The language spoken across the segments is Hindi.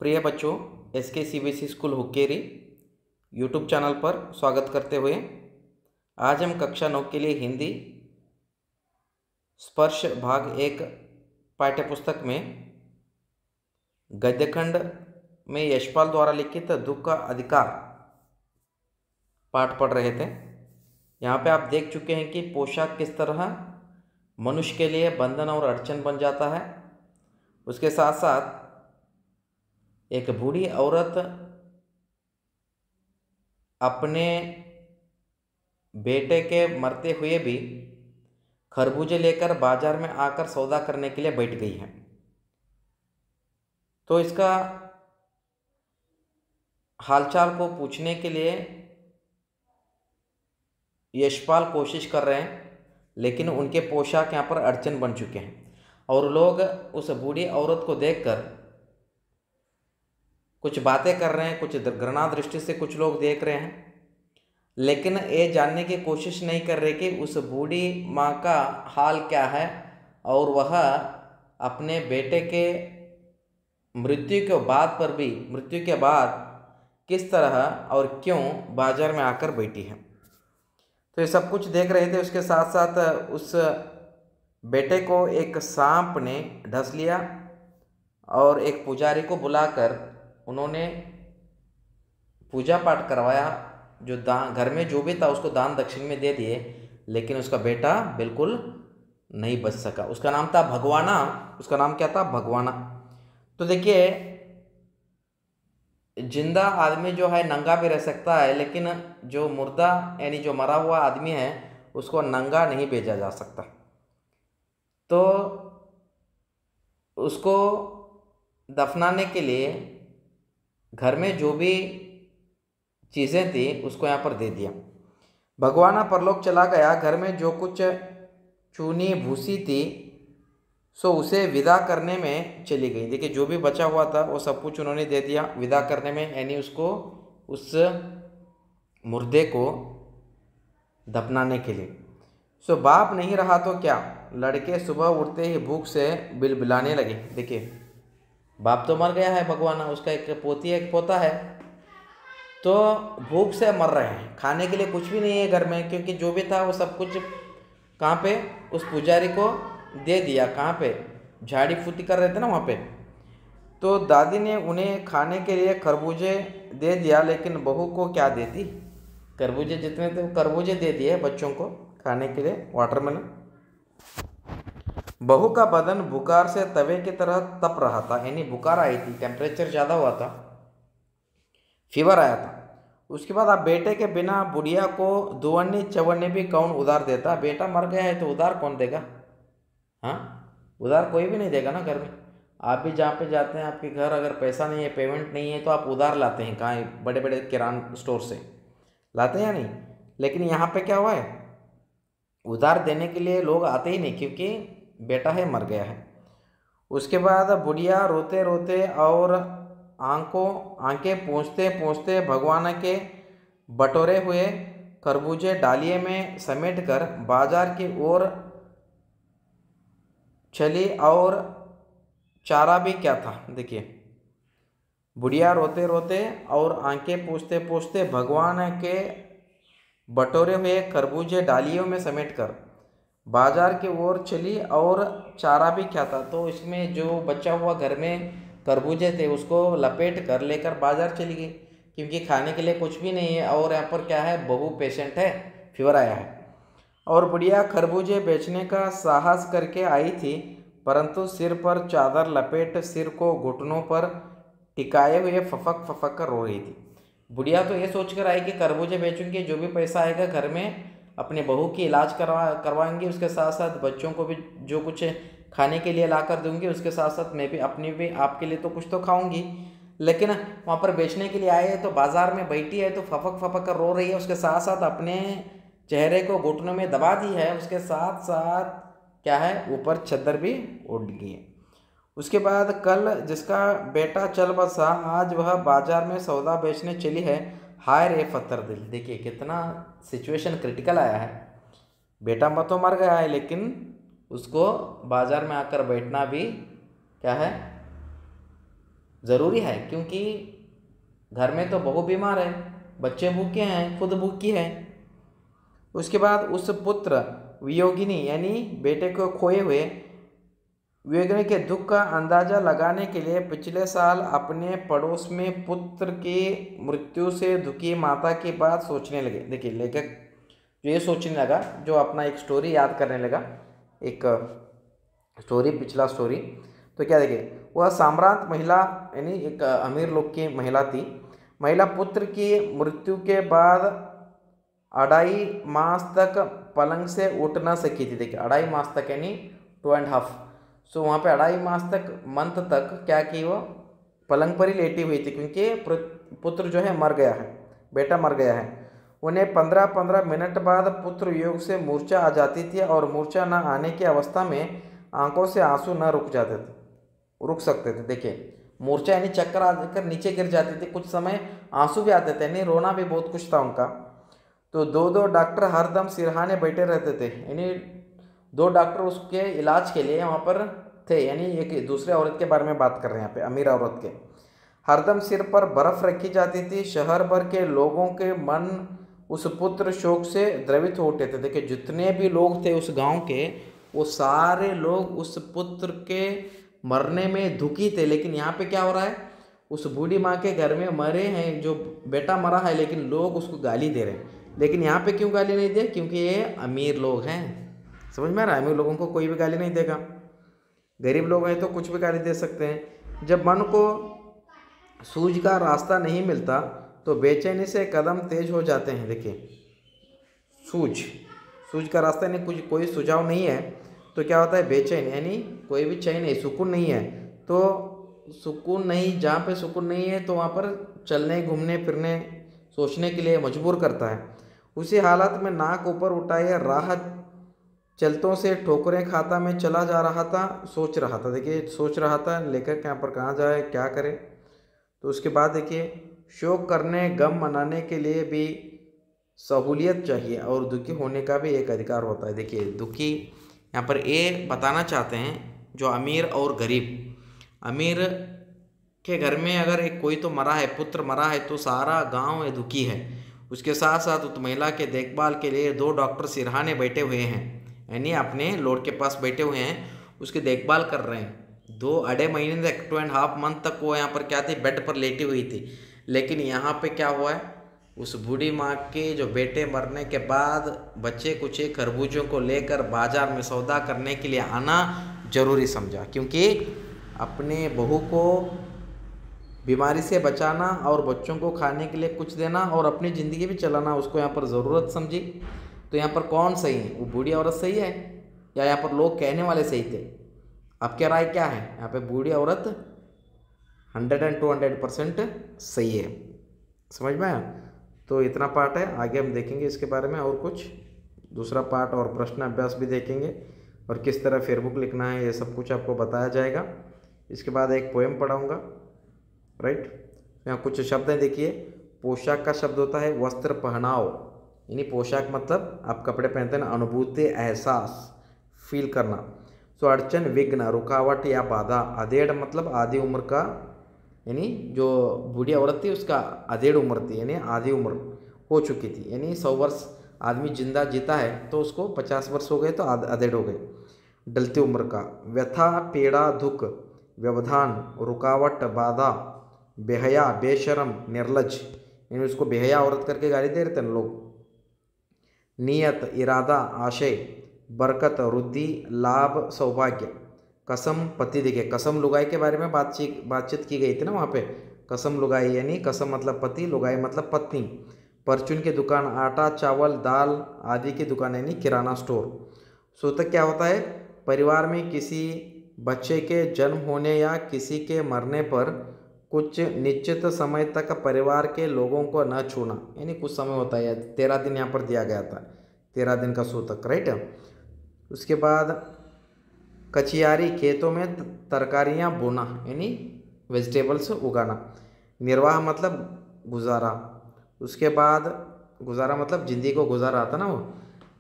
प्रिय बच्चों, SK CBSE school Hukkeri YouTube channel पर स्वागत करते हुए आज हम कक्षा 9 के लिए हिंदी स्पर्श भाग 1 पाठ्यपुस्तक में गद्यखंड में यशपाल द्वारा लिखित दुख का अधिकार पाठ पढ़ रहे थे। यहाँ पे आप देख चुके हैं कि पोशाक किस तरह मनुष्य के लिए बंधन और अड़चन बन जाता है। उसके साथ साथ एक बूढ़ी औरत अपने बेटे के मरते हुए भी खरबूजे लेकर बाजार में आकर सौदा करने के लिए बैठ गई है। तो इसका हालचाल को पूछने के लिए यशपाल कोशिश कर रहे हैं, लेकिन उनके पोशाक यहाँ पर अड़चन बन चुके हैं और लोग उस बूढ़ी औरत को देखकर कुछ बातें कर रहे हैं, कुछ घृणा दृष्टि से कुछ लोग देख रहे हैं, लेकिन ये जानने की कोशिश नहीं कर रहे कि उस बूढ़ी माँ का हाल क्या है और वह अपने बेटे के मृत्यु के बाद किस तरह और क्यों बाजार में आकर बैठी है। तो ये सब कुछ देख रहे थे। उसके साथ साथ उस बेटे को एक सांप ने ढस लिया और एक पुजारी को बुलाकर उन्होंने पूजा पाठ करवाया। जो घर में जो भी था उसको दान दक्षिण में दे दिए, लेकिन उसका बेटा बिल्कुल नहीं बच सका। उसका नाम था भगवाना। उसका नाम क्या था? भगवाना। तो देखिए, जिंदा आदमी जो है नंगा भी रह सकता है, लेकिन जो मुर्दा यानी जो मरा हुआ आदमी है उसको नंगा नहीं भेजा जा सकता। तो उसको दफनाने के लिए घर में जो भी चीज़ें थी उसको यहाँ पर दे दिया। भगवाना परलोक चला गया। घर में जो कुछ चूनी भूसी थी सो उसे विदा करने में चली गई। देखिए, जो भी बचा हुआ था वो सब कुछ उन्होंने दे दिया विदा करने में, यानी उसको उस मुर्दे को दफनाने के लिए। सो बाप नहीं रहा तो क्या, लड़के सुबह उठते ही भूख से बिलबिलाने लगे। देखिए, बाप तो मर गया है भगवाना, उसका एक पोती एक पोता है, तो भूख से मर रहे हैं। खाने के लिए कुछ भी नहीं है घर में, क्योंकि जो भी था वो सब कुछ कहाँ पे उस पुजारी को दे दिया। कहाँ पे झाड़ी फूटी कर रहे थे ना, वहाँ पे। तो दादी ने उन्हें खाने के लिए खरबूजे दे दिया, लेकिन बहू को क्या देती? खरबूजे जितने थे वो खरबूजे दे दिए बच्चों को खाने के लिए, वाटरमेलन। बहू का बदन बुखार से तवे की तरह तप रहा था, यानी बुखार आई थी, टेम्परेचर ज़्यादा हुआ था, फीवर आया था। उसके बाद आप बेटे के बिना बुढ़िया को दुवन्नी चवन्नी भी कौन उधार देता? बेटा मर गया है तो उधार कौन देगा? हाँ, उधार कोई भी नहीं देगा ना घर में। आप भी जहाँ पे जाते हैं, आपके घर अगर पैसा नहीं है, पेमेंट नहीं है, तो आप उधार लाते हैं। कहाँ? बड़े बड़े किराना स्टोर से लाते हैं या नहीं? लेकिन यहाँ पे क्या हुआ है, उधार देने के लिए लोग आते ही नहीं, क्योंकि बेटा है मर गया है। उसके बाद बुढ़िया रोते रोते और आंखें पोंछते पोंछते भगवान के बटोरे हुए खरबूजे डालिए में समेटकर बाजार की ओर चली। और चारा भी क्या था? देखिए, बुढ़िया रोते रोते और आंखें पोंछते पोंछते भगवान के बटोरे हुए खरबूजे डालियों में समेटकर बाजार की ओर चली। और चारा भी क्या था? तो इसमें जो बचा हुआ घर में खरबूजे थे उसको लपेट कर लेकर बाजार चली गई, क्योंकि खाने के लिए कुछ भी नहीं है। और यहाँ पर क्या है, बहू पेशेंट है, फीवर आया है। और बुढ़िया खरबूजे बेचने का साहस करके आई थी, परंतु सिर पर चादर लपेट सिर को घुटनों पर टिकाए हुए फफक फफक कर रो रही थी। बुढ़िया तो ये सोचकर आई कि खरबूजे बेचूंगी, जो भी पैसा आएगा घर में अपने बहू की इलाज करवाएंगे, उसके साथ साथ बच्चों को भी जो कुछ खाने के लिए ला कर दूंगी, उसके साथ साथ मैं भी अपनी भी आपके लिए तो कुछ तो खाऊंगी। लेकिन वहाँ पर बेचने के लिए आए हैं तो बाजार में बैठी है तो फपक फपक कर रो रही है, उसके साथ साथ अपने चेहरे को घुटनों में दबा दी है, उसके साथ साथ क्या है, ऊपर चद्दर भी उड़ गई है। उसके बाद कल जिसका बेटा चल बसा, आज वह बाजार में सौदा बेचने चली है। हाय रे फतर दिल। देखिए कितना सिचुएशन क्रिटिकल आया है। बेटा मत तो मर गया है, लेकिन उसको बाजार में आकर बैठना भी क्या है, ज़रूरी है, क्योंकि घर में तो बहू बीमार है, बच्चे भूखे हैं, खुद भूखी है। उसके बाद उस पुत्र वियोगिनी यानी बेटे को खोए हुए वियोगिनी के दुख का अंदाजा लगाने के लिए पिछले साल अपने पड़ोस में पुत्र की मृत्यु से दुखी माता की बात सोचने लगे। देखिए लेखक जो ये सोचने लगा, जो अपना एक स्टोरी याद करने लगा, एक स्टोरी, पिछला स्टोरी। तो क्या देखिए, वह साम्राज्य महिला यानी एक अमीर लोग की महिला थी। महिला पुत्र की मृत्यु के बाद 2.5 मास तक पलंग से उठ ना सकी थी। देखिए 2.5 मास तक यानी 2.5। सो वहाँ पे 2.5 मास तक, मंथ तक क्या की, वो पलंग पर ही लेटी हुई थी, क्योंकि पुत्र जो है मर गया है, बेटा मर गया है। उन्हें 15-15 मिनट बाद पुत्र वियोग से मूर्छा आ जाती थी, और मूर्छा न आने की अवस्था में आंखों से आंसू न रुक सकते थे। देखिए मूर्छा यानी चक्कर आकर नीचे गिर जाती थी, कुछ समय आंसू भी आते थे, यानी रोना भी बहुत कुछ था उनका। तो 2 डॉक्टर हरदम सिरहाने बैठे रहते थे, यानी 2 डॉक्टर उसके इलाज के लिए वहाँ पर थे, यानी एक दूसरे औरत के बारे में बात कर रहे हैं यहाँ पे, अमीर औरत के। हरदम सिर पर बर्फ रखी जाती थी। शहर भर के लोगों के मन उस पुत्र शोक से द्रवित हो उठे थे। देखिए जितने भी लोग थे उस गांव के, वो सारे लोग उस पुत्र के मरने में दुखी थे। लेकिन यहाँ पे क्या हो रहा है, उस बूढ़ी माँ के घर में मरे हैं, जो बेटा मरा है, लेकिन लोग उसको गाली दे रहे हैं। लेकिन यहाँ पे क्यों गाली नहीं दे, क्योंकि ये अमीर लोग हैं। समझ में आ रहा है, अमीर लोगों को कोई भी गाली नहीं देगा, गरीब लोग हैं तो कुछ भी गाली दे सकते हैं। जब मन को सूझ का रास्ता नहीं मिलता तो बेचैनी से कदम तेज हो जाते हैं। देखिए सूझ का रास्ता नहीं, कुछ कोई सुझाव नहीं है तो क्या होता है, बेचैन, यानी कोई भी चैन नहीं, सुकून नहीं है। तो सुकून नहीं, जहाँ पे सुकून नहीं है तो वहाँ पर चलने, घूमने फिरने, सोचने के लिए मजबूर करता है। उसी हालत में नाक ऊपर उठाए राह चलतों से ठोकरें खाता में चला जा रहा था, सोच रहा था। देखिए सोच रहा था लेखक यहाँ पर, कहाँ जाए, क्या करे। तो उसके बाद देखिए, शोक करने, गम मनाने के लिए भी सहूलियत चाहिए, और दुखी होने का भी एक अधिकार होता है। देखिए दुखी यहाँ पर ये बताना चाहते हैं, जो अमीर और गरीब, अमीर के घर में अगर एक कोई तो मरा है, पुत्र मरा है, तो सारा गांव दुखी है। उसके साथ साथ उस महिला के देखभाल के लिए 2 डॉक्टर सिरहाने बैठे हुए हैं, यानी अपने लोड के पास बैठे हुए हैं, उसकी देखभाल कर रहे हैं। 2.5 महीने तक, 2.5 मंथ तक वो यहाँ पर क्या थी, बेड पर लेटी हुई थी। लेकिन यहाँ पे क्या हुआ है, उस बूढ़ी माँ के जो बेटे मरने के बाद बच्चे कुछ खरबूजों को लेकर बाजार में सौदा करने के लिए आना जरूरी समझा, क्योंकि अपने बहू को बीमारी से बचाना और बच्चों को खाने के लिए कुछ देना और अपनी ज़िंदगी भी चलाना उसको यहाँ पर ज़रूरत समझी। तो यहाँ पर कौन सही है, वो बूढ़ी औरत सही है या यहाँ पर लोग कहने वाले सही थे? आपकी राय क्या है? यहाँ पे बूढ़ी औरत 100% सही है। समझ में आया? तो इतना पार्ट है, आगे हम देखेंगे इसके बारे में और कुछ दूसरा पार्ट, और प्रश्न अभ्यास भी देखेंगे, और किस तरह फेसबुक लिखना है ये सब कुछ आपको बताया जाएगा। इसके बाद एक पोएम पढ़ाऊँगा, राइट। यहाँ कुछ शब्द हैं, देखिए। पोशाक का शब्द होता है वस्त्र पहनाओ, यानी पोशाक मतलब आप कपड़े पहनते हैं ना, अनुभूति, एहसास, फील करना। सो अड़चन, विघ्न, रुकावट या बाधा। अधेड़ मतलब आधी उम्र का, यानी जो बूढ़ी औरत थी उसका अधेड़ उम्र थी, यानी आधी उम्र हो चुकी थी, यानी 100 वर्ष आदमी जिंदा जीता है तो उसको 50 वर्ष हो गए तो अधेड़ हो गए, डलती उम्र का। व्यथा, पीड़ा, दुख, व्यवधान, रुकावट, बाधा, बेहया, बेशरम, निर्लज, यानी उसको बेहया औरत करके गाली दे रहे थे लोग। नियत, इरादा, आशय, बरकत, रुद्धि, लाभ, सौभाग्य। कसम, पति। देखिए कसम लुगाई के बारे में बातचीत की गई थी ना वहाँ पे। कसम लुगाई यानी कसम मतलब पति, लुगाई मतलब पत्नी। परचून की दुकान, आटा, चावल, दाल आदि की दुकान यानी किराना स्टोर। सूतक क्या होता है? परिवार में किसी बच्चे के जन्म होने या किसी के मरने पर कुछ निश्चित समय तक परिवार के लोगों को न छूना, यानी कुछ समय होता है, 13 दिन यहाँ पर दिया गया था, 13 दिन का सूतक, राइट। उसके बाद कचियारी, खेतों में तरकारियाँ बोना, यानी वेजिटेबल्स उगाना। निर्वाह मतलब गुजारा। उसके बाद गुजारा मतलब जिंदगी को गुजारा आता ना वो।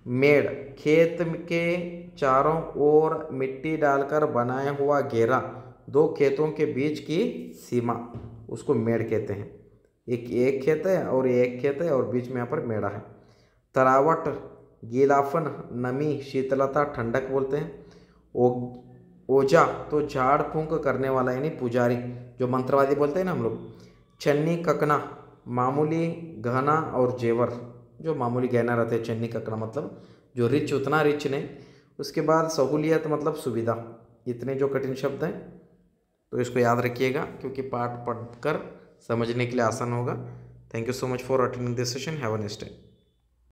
मेड़, खेत के चारों ओर मिट्टी डालकर बनाया हुआ घेरा, दो खेतों के बीच की सीमा, उसको मेड़ कहते हैं। एक खेत है और एक खेत है और बीच में यहाँ पर मेड़ा है। तरावट, गीलापन, नमी, शीतलता, ठंडक बोलते हैं। ओझा तो झाड़ फूंक करने वाला यानी पुजारी, जो मंत्रवादी बोलते हैं ना हम लोग। चन्नी ककना, मामूली गहना और जेवर, जो मामूली गहना रहते हैं। चन्नी ककना मतलब जो रिच, उतना रिच नहीं। उसके बाद सहूलियत मतलब सुविधा। इतने जो कठिन शब्द हैं तो इसको याद रखिएगा, क्योंकि पाठ पढ़कर समझने के लिए आसान होगा। Thank you so much for attending this session. Have a nice day.